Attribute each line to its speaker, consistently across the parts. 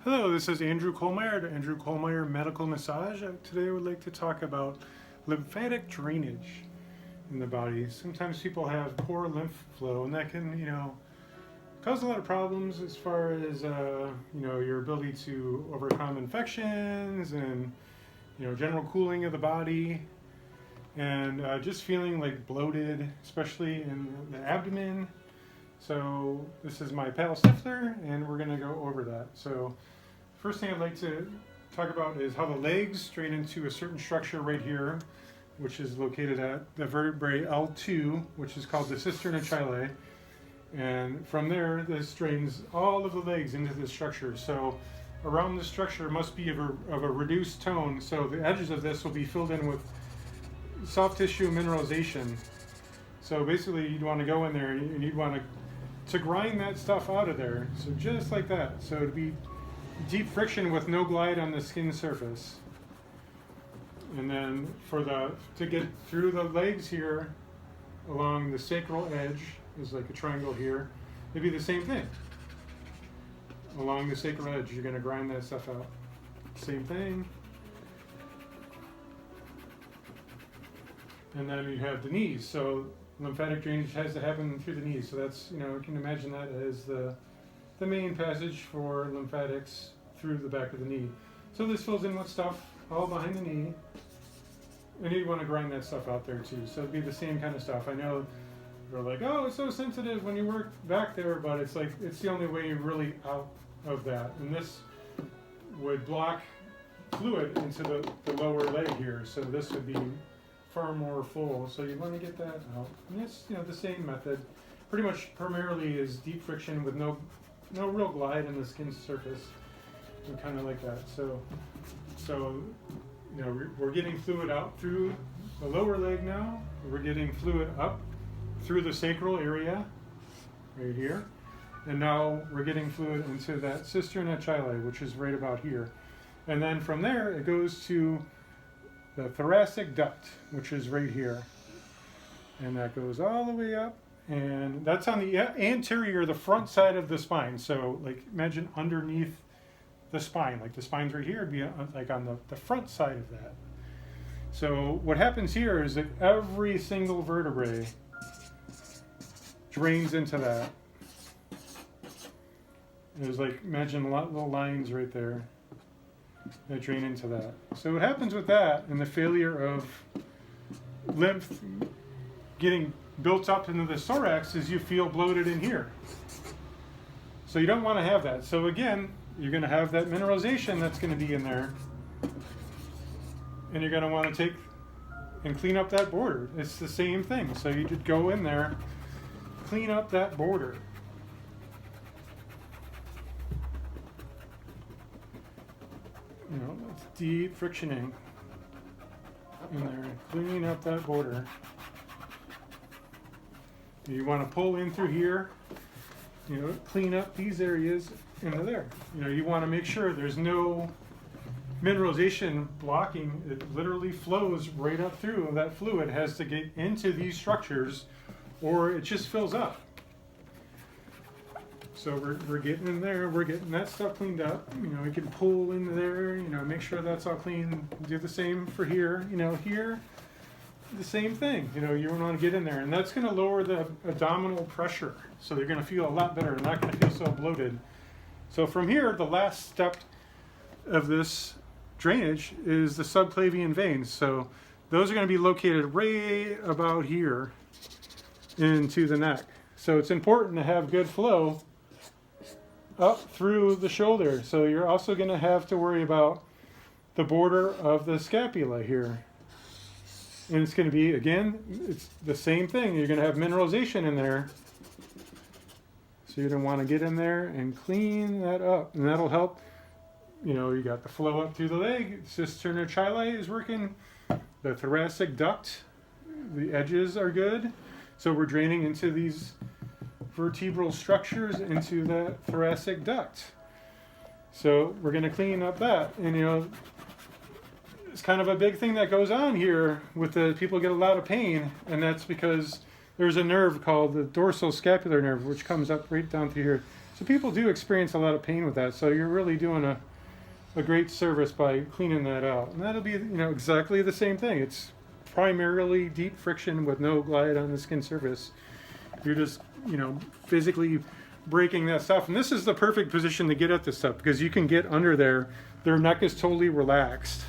Speaker 1: Hello, this is Andrew Kohlmeyer at Andrew Kohlmeyer Medical Massage. Today I would like to talk about lymphatic drainage in the body. Sometimes people have poor lymph flow, and that can, cause a lot of problems as far as, your ability to overcome infections and, general cooling of the body, and just feeling like bloated, especially in the abdomen. So this is my paddle Stifler, and we're going to go over that. So first thing I'd like to talk about is how the legs drain into a certain structure right here, which is located at the vertebrae L2, which is called the cisterna chyli. And from there, this drains all of the legs into this structure. So around this structure must be of a reduced tone. So the edges of this will be filled in with soft tissue mineralization. So basically you'd want to go in there and you'd want to grind that stuff out of there. So just like that. So it'd be deep friction with no glide on the skin surface. And then to get through the legs here along the sacral edge is like a triangle here. It'd be the same thing. Along the sacral edge, you're going to grind that stuff out. Same thing. And then you have the knees. So lymphatic drainage has to happen through the knees. So that's, you can imagine that as the main passage for lymphatics through the back of the knee. So this fills in with stuff all behind the knee. And you'd want to grind that stuff out there too. So it'd be the same kind of stuff. I know they're like, oh, it's so sensitive when you work back there, but it's like, it's the only way you're really out of that. And this would block fluid into the lower leg here. So this would be far more full. So you want to get that out. And it's, the same method. Pretty much primarily is deep friction with no real glide in the skin surface. And kind of like that. So we're getting fluid out through the lower leg now. We're getting fluid up through the sacral area, right here. And now we're getting fluid into that cisterna chyli, which is right about here. And then from there, it goes to the thoracic duct, which is right here. And that goes all the way up. And that's on the anterior, the front side of the spine. So like imagine underneath the spine, like the spine's right here, it'd be like on the front side of that. So what happens here is that every single vertebrae drains into that. There's like, imagine a lot of little lines right there that drain into that. So what happens with that and the failure of lymph getting built up into the thorax is you feel bloated in here. So you don't want to have that. So again, you're going to have that mineralization that's going to be in there. And you're going to want to take and clean up that border. It's the same thing. So you just go in there, clean up that border. It's deep frictioning in there. Clean up that border. You want to pull in through here, clean up these areas into there. You want to make sure there's no mineralization blocking. It literally flows right up through. That fluid has to get into these structures or it just fills up. So we're getting in there, we're getting that stuff cleaned up. We can pull into there, make sure that's all clean. Do the same for here, here. The same thing, you want to get in there, and that's going to lower the abdominal pressure, so you're going to feel a lot better, not going to feel so bloated. So from here, the last step of this drainage is the subclavian veins. So those are going to be located right about here into the neck. So it's important to have good flow up through the shoulder. So you're also going to have to worry about the border of the scapula here. And it's going to be, again, it's the same thing. You're going to have mineralization in there. So you're going to want to get in there and clean that up. And that'll help, you got the flow up through the leg. Cisterna chyli is working. The thoracic duct, the edges are good. So we're draining into these vertebral structures into that thoracic duct. So we're going to clean up that. And, it's kind of a big thing that goes on here with the people get a lot of pain, and that's because there's a nerve called the dorsal scapular nerve, which comes up right down through here. So people do experience a lot of pain with that. So you're really doing a great service by cleaning that out. And that'll be, exactly the same thing. It's primarily deep friction with no glide on the skin surface. You're just, physically breaking that stuff. And this is the perfect position to get at this stuff because you can get under there. Their neck is totally relaxed.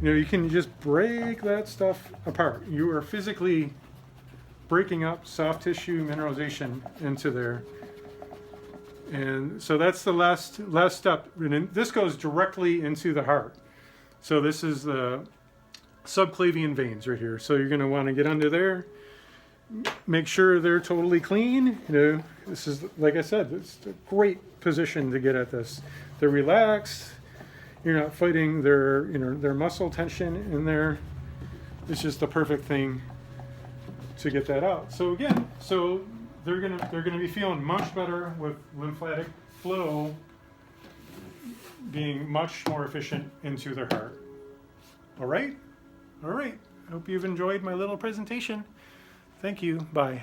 Speaker 1: You can just break that stuff apart. You are physically breaking up soft tissue mineralization into there. And so that's the last step. And this goes directly into the heart. So this is the subclavian veins right here. So you're going to want to get under there, make sure they're totally clean. This is, like I said, it's a great position to get at this. They're relaxed. You're not fighting their muscle tension in there. It's just the perfect thing to get that out. So again, they're gonna be feeling much better with lymphatic flow being much more efficient into their heart. All right. I hope you've enjoyed my little presentation. Thank you. Bye.